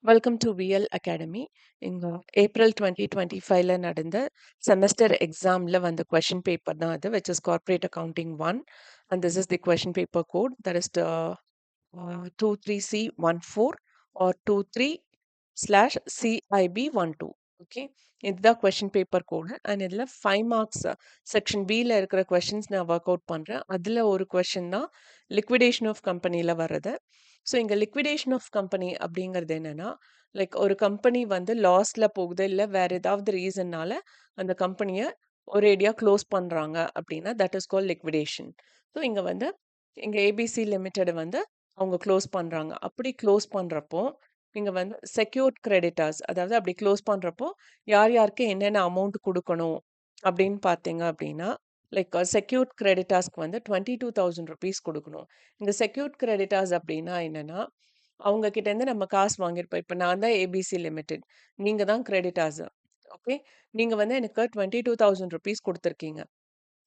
Welcome to VL academy. இங்க April 2025ல நடந்த செமஸ்டர் எக்ஸாம்ல வந்த கொஷின் பேப்பர் தான் அது, which is corporate accounting 1 and this is the question paper code, that is 23C14 or 23/CIB12. Okay, இதுதான் question paper code. And இதில் 5 marks section பியில் இருக்கிற கொஷின்ஸ் நான் ஒர்க் அவுட் பண்ணுறேன். அதில் ஒரு கொஷின் தான் லிக்விடேஷன் ஆஃப் கம்பெனியில் வர்றது. ஸோ இங்கே லிக்விடேஷன் ஆஃப் கம்பெனி அப்படிங்கிறது என்னன்னா, லைக் ஒரு கம்பெனி வந்து லாஸ்ல போகுது, இல்லை வேற ஏதாவது ரீசன்னால அந்த கம்பெனியை ஒரேடியாக க்ளோஸ் பண்ணுறாங்க அப்படின்னா that is call liquidation. So இங்கே வந்து இங்கே ஏபிசி லிமிடெட் வந்து அவங்க க்ளோஸ் பண்ணுறாங்க. அப்படி க்ளோஸ் பண்ணுறப்போ இங்கே வந்து செக்யூர்ட் கிரெடிட்டர்ஸ், அதாவது அப்படி க்ளோஸ் பண்ணுறப்போ யார் யாருக்கு என்னென்ன அமௌண்ட் கொடுக்கணும் அப்படின்னு பார்த்தீங்க அப்படின்னா, லைக் செக்யூர்ட் கிரெடிட்டர்ஸ்க்கு வந்து 22,000 ருபீஸ் கொடுக்கணும். இந்த செக்யூர்ட் கிரெடிட்டர்ஸ் அப்படின்னா என்னன்னா, அவங்க கிட்டேருந்து நம்ம காசு வாங்கியிருப்போம். இப்போ நான் தான் ஏபிசி லிமிடெட், நீங்கள் தான் கிரெடிட்டர்ஸ். ஓகே, நீங்கள் வந்து எனக்கு 22,000 ருபீஸ் கொடுத்துருக்கீங்க.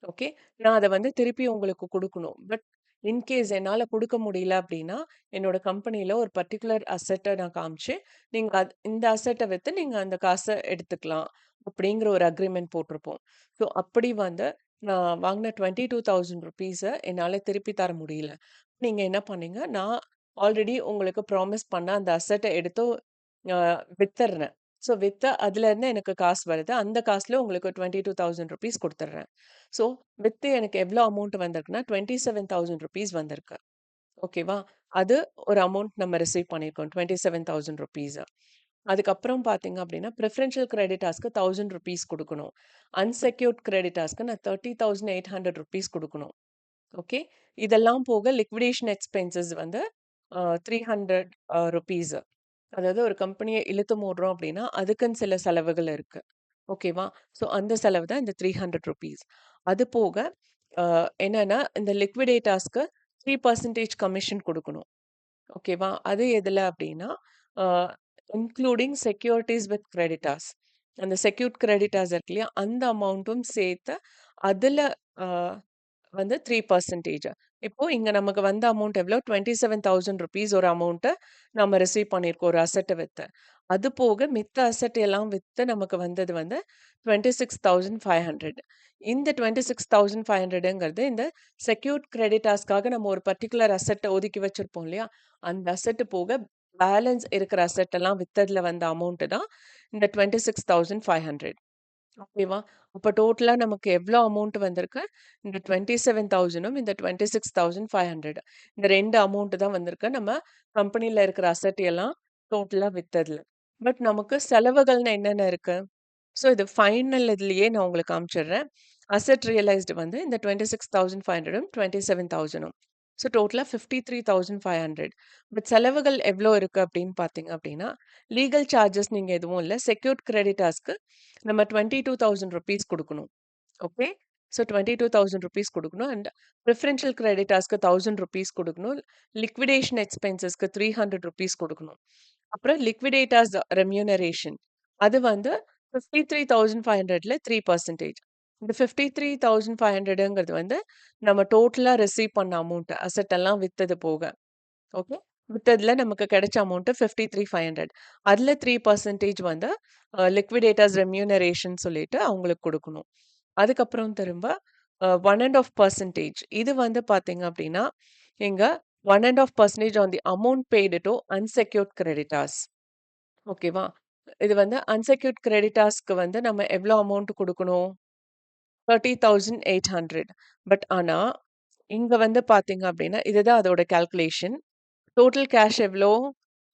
ஓகே, நான் அத வந்து திருப்பி உங்களுக்கு குடுக்கணும். பட் இன்கேஸ் என்னால குடுக்க முடியல அப்டின்னா, என்னோட கம்பெனில ஒரு பர்ட்டிகுலர் அசெட்ட நான் காமிச்சு, நீங்க இந்த அசெட்ட வித்து நீங்க அந்த காச எடுத்துக்கலாம். அப்படிங்கிற ஒரு அக்ரீமெண்ட் போட்டிருப்போம். ஸோ அப்படி வந்து நான் வாங்குன 22,000 ருப்பீஸ என்னால திருப்பி தர முடியல. நீங்க என்ன பண்ணீங்க, நான் ஆல்ரெடி உங்களுக்கு ப்ராமிஸ் பண்ண அந்த அசெட்ட எடுத்து அ வித்துர்றேன். ஸோ வித்து அதுலேருந்து எனக்கு காசு வருது. அந்த காசுல உங்களுக்கு 22,000 ருப்பீஸ் குடுத்துர்றேன். ஸோ வித்து எனக்கு எவ்வளோ அமௌண்ட் வந்திருக்குன்னா, 27,000 ருப்பீஸ் வந்திருக்கு. ஓகேவா? அது ஒரு அமௌண்ட் நம்ம ரிசீவ் பண்ணியிருக்கோம். 27,000 ருப்பீஸ். அதுக்கப்புறம் பார்த்தீங்க அப்படின்னா, பிரிஃபரன்ஷியல் கிரெடிட்டார்ஸ்க்கு 1000 ருப்பீஸ் குடுக்கணும். அன்செக்யூர்ட் கிரெடிட்டார்ஸ்க்கு நான் 30,800 ருப்பீஸ் குடுக்கணும். ஓகே. இதெல்லாம் போக லிக்விடேஷன் எக்ஸ்பென்சஸ் வந்து 300 ருப்பீஸ். அதாவது ஒரு கம்பெனிய இழுத்து மூடுறோம் அப்படின்னா, அதுக்குன்னு சில செலவுகள் இருக்கு. ஓகேவா? ஸோ அந்த செலவு தான் இந்த 300 ருப்பீஸ். அது போக அ என்னன்னா, இந்த லிக்விடேட்டர்ஸ்க்கு 3% கமிஷன் குடுக்கணும். ஓகேவா? அது எதுல அப்படின்னா, அ இன்க்ளூடிங் செக்யூரிட்டீஸ் வித் கிரெடிட்டார்ஸ். அந்த செக்யூர்ட் கிரெடிட்டார்ஸ் இருக்கு இல்லையா? அந்த அமௌண்ட்டும் சேர்த்து அதுல அ வந்து 3%. இப்போ இங்க நமக்கு வந்த அமௌண்ட் எவ்வளோ? 27,000 ருப்பீஸ் ஒரு அமௌண்ட்ட நம்ம ரிசீவ் பண்ணியிருக்கோம் ஒரு அசெட்ட வித்து. அது போக மித்த அசெட் எல்லாம் வித்து நமக்கு வந்தது வந்து 26,500. இந்த 26,500ங்கிறது இந்த செக்யூர்ட் கிரெடிட்டார்ஸ்க்காக நம்ம ஒரு பர்ட்டிகுலர் அசெட்ட ஒதுக்கி வச்சிருப்போம் இல்லையா? அந்த அசெட் போக பேலன்ஸ் இருக்கிற அசெட் எல்லாம் வித்ததுல வந்த அமௌண்ட் தான் இந்த 26,500. ஓகேவா? அப்ப டோட்டலா நமக்கு எவ்ளோ அமௌண்ட் வந்திருக்கு? இந்த 27,000ம் இந்த 26,500. இந்த 2 அமௌண்ட் தான் வந்திருக்கு. நம்ம கம்பெனில இருக்கிற அசெட் எல்லாம் டோட்டலா வித்ததுல. பட் நமக்கு செலவுகள்னு என்னென்ன இருக்கு? ஸோ இது ஃபைனல் இதுலயே நான் உங்களுக்கு காமிச்சிடுறேன். அசெட் ரியலைஸ்டு வந்து இந்த 26,500ம் 27,000ம். ஸோ டோட்டலா 53,500. பட் செலவுகள் எவ்ளோ இருக்கு அப்படின்னு பார்த்தீங்க அப்படின்னா, லீகல் சார்ஜஸ் நீங்க எதுவும் இல்ல. செக்யூர்ட் கிரெடிட்டர்ஸ்க்கு நம்ம 22,000 ருப்பீஸ் குடுக்கணும். ஓகே. ஸோ 22,000 ருப்பீஸ் குடுக்கணும். அண்ட் பிரிஃபரன்ஷியல் கிரெடிட்டர்ஸ்க்கு 1000 ருப்பீஸ் குடுக்கணும். லிக்விடேஷன் எக்ஸ்பென்சஸ்க்கு 300 ருப்பீஸ் குடுக்கணும். அப்புறம் லிக்விடேட்டர்ஸ் ரெம்யூனரேஷன் அது வந்து 53,500ல 3%. இந்த 53,500ங்கிறது வந்து நம்ம டோட்டலா ரிசீவ் பண்ண அமௌண்ட். அசெட் எல்லாம் வித்தது போக. ஓகே. வித்ததுல நமக்கு கிடைச்ச அமௌண்ட் 53,500. அதுல 3% வந்து லிக்விடேட்டர்ஸ் ரெம்யூனரேஷன் சொல்லிட்டு அவங்களுக்கு குடுக்கணும். அதுக்கப்புறம் திரும்ப 1 1/2% இது வந்து பார்த்தீங்க அப்படின்னா, இங்க 1 1/2% on the amount paid to unsecured creditors. ஓகேவா? இது வந்து அன்செக்யூர்ட் கிரெடிட்டார்ஸ்க்கு வந்து நம்ம எவ்வளோ அமௌண்ட் குடுக்கணும்? 30,800. பட் ஆனா, இங்க வந்து பார்த்தீங்க அப்படின்னா, இதுதான் அதோட கால்குலேஷன். டோட்டல் கேஷ் எவ்ளோ?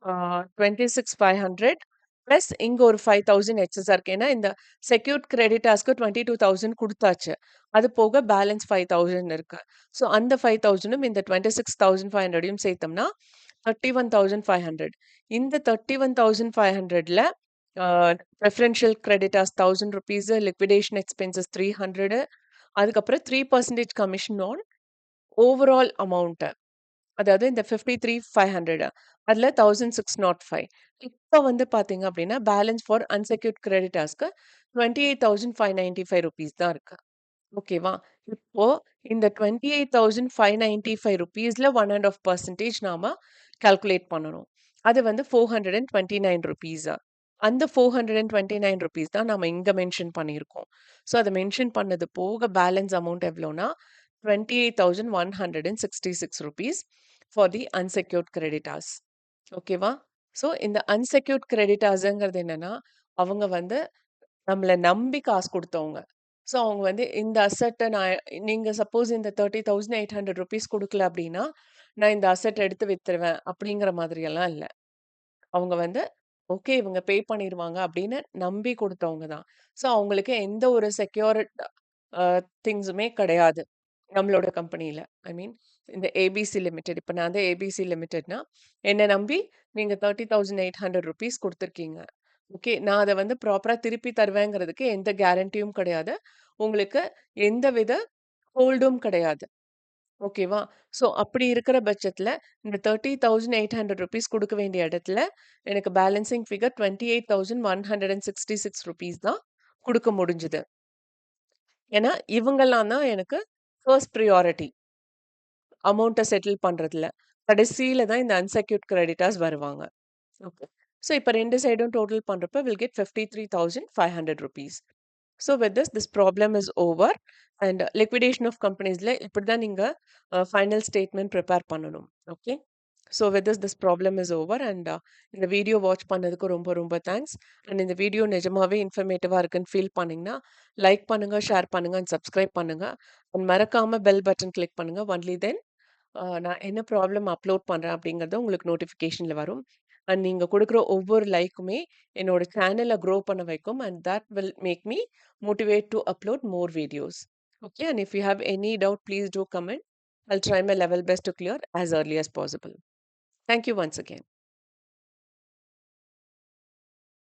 ஆ 26,500 பிளஸ் இங்க ஒரு 5,000 எக்ஸஸா இருக்கு. ஏன்னா, இந்த செக்யூர்ட் கிரெடிட்டார்ஸ்க்கு 22,000 குடுத்தாச்சு. அது போக பேலன்ஸ் 5,000 இருக்கு. ஸோ, அந்த 5,000ம் இந்த 26,500யும் சேர்த்தோம்னா 31,500. இந்த 31,500ல ஆ பிரெஃபரன்ஷியல் கிரெடிட்டார்ஸ் 1,000 ருப்பீஸ், லிக்விடேஷன் எக்ஸ்பென்சஸ் 300, அதுக்கப்புறம் 3% கமிஷன் ஆன் ஓவரால் அமௌண்ட். அதாவது இந்த 53,500 அதுல 1,605. இப்ப வந்து பார்த்தீங்க அப்படின்னா, பேலன்ஸ் ஃபார் அன்செக்யூர்ட் கிரெடிட்டர்ஸ்க்கு 28,595 ருப்பீஸ் தான் இருக்கு. ஓகேவா? இப்போ இந்த 28,595 ருப்பீஸ்ல 1 1/2% நாம கால்குலேட் பண்ணணும். அது வந்து ₹429. அந்த ₹429 தான் நாம இங்க மென்ஷன் பண்ணியிருக்கோம். ஸோ அத மென்ஷன் பண்ணது போக பேலன்ஸ் அமௌண்ட் எவ்வளோனா, ₹28,166 ஃபார் தி அன்செக்யூர்ட் கிரெடிட்டார்ஸ். ஓகேவா? ஸோ இந்த அன்செக்யூர்ட் கிரெடிட்டார்ஸ்ங்கிறது என்னன்னா, அவங்க வந்து நம்மள நம்பி காசு குடுத்தவங்க. ஸோ அவங்க வந்து இந்த அசெட்ட நீங்க சப்போஸ் இந்த ₹30,800 குடுக்கல அப்டின்னா, நான் இந்த அசெட் எடுத்து வித்துருவேன் அப்படிங்கிற மாதிரியெல்லாம் இல்ல. அவங்க வந்து ஓகே இவங்க பே பண்ணிருவாங்க அப்படின்னு நம்பி குடுத்தவங்க தான். ஸோ அவங்களுக்கு எந்த ஒரு செக்யூர்ட் அ திங்ஸுமே கிடையாது. நம்மளோட கம்பெனில. ஐ மீன் இந்த ஏபிசி லிமிடெட். இப்ப நான் தான் ஏபிசி லிமிடெட்னா, என்ன நம்பி நீங்க ₹30,800 குடுத்துருக்கீங்க. ஓகே. நான் அத வந்து ப்ராப்பரா திருப்பி தருவேங்கிறதுக்கு எந்த கேரண்டியும் கிடையாது. உங்களுக்கு எந்தவித ஹோல்டும் கிடையாது. ஓகேவா? ஸோ அப்படி இருக்கிற பட்சத்தில, இந்த ₹30,800 குடுக்க வேண்டிய இடத்துல, எனக்கு பேலன்சிங் ஃபிகர் ₹28,166 தான் குடுக்க முடிஞ்சது. ஏன்னா, இவங்கலாம் தான் எனக்கு ஃபர்ஸ்ட் பிரையாரிட்டி. அமௌண்ட்ட செட்டில் பண்றதுல. கடைசியில தான் இந்த அன்செக்யூர்ட் கிரெடிட்டார்ஸ் வருவாங்க. ஓகே. ஸோ இப்ப 2 சைடும் டோட்டல் பண்றப்ப will get ₹53,500. So with this problem is over and liquidation of கம்பெனிஸ்ல இப்படிதான் நீங்க ஃபைனல் ஸ்டேட்மெண்ட் ப்ரிப்பேர் பண்ணணும். Okay. So with this problem is over and இந்த வீடியோ வாட்ச் பண்ணதுக்கு ரொம்ப ரொம்ப தேங்க்ஸ். அண்ட் இந்த வீடியோ நிஜமாவே இன்ஃபர்மேட்டிவா இருக்குன்னு ஃபீல் பண்ணீங்கன்னா, லைக் பண்ணுங்க, ஷேர் பண்ணுங்க அண்ட் சப்ஸ்கிரைப் பண்ணுங்க. அண்ட் மறக்காம பெல் பட்டன் கிளிக் பண்ணுங்க. ஒன்லி தென் நான் என்ன ப்ராப்ளம் அப்லோட் பண்றேன் அப்படிங்கிறது உங்களுக்கு நோட்டிஃபிகேஷன்ல வரும். அண்ட் நீங்க குடுக்குற ஒவ்வொரு லைக்குமே என்னோட சேனல க்ரோ பண்ண வைக்கும் and that will make me motivate to upload more videos. Okay, and if you have any doubt, please do comment. I'll try my level best to clear as early as possible. Thank you once again.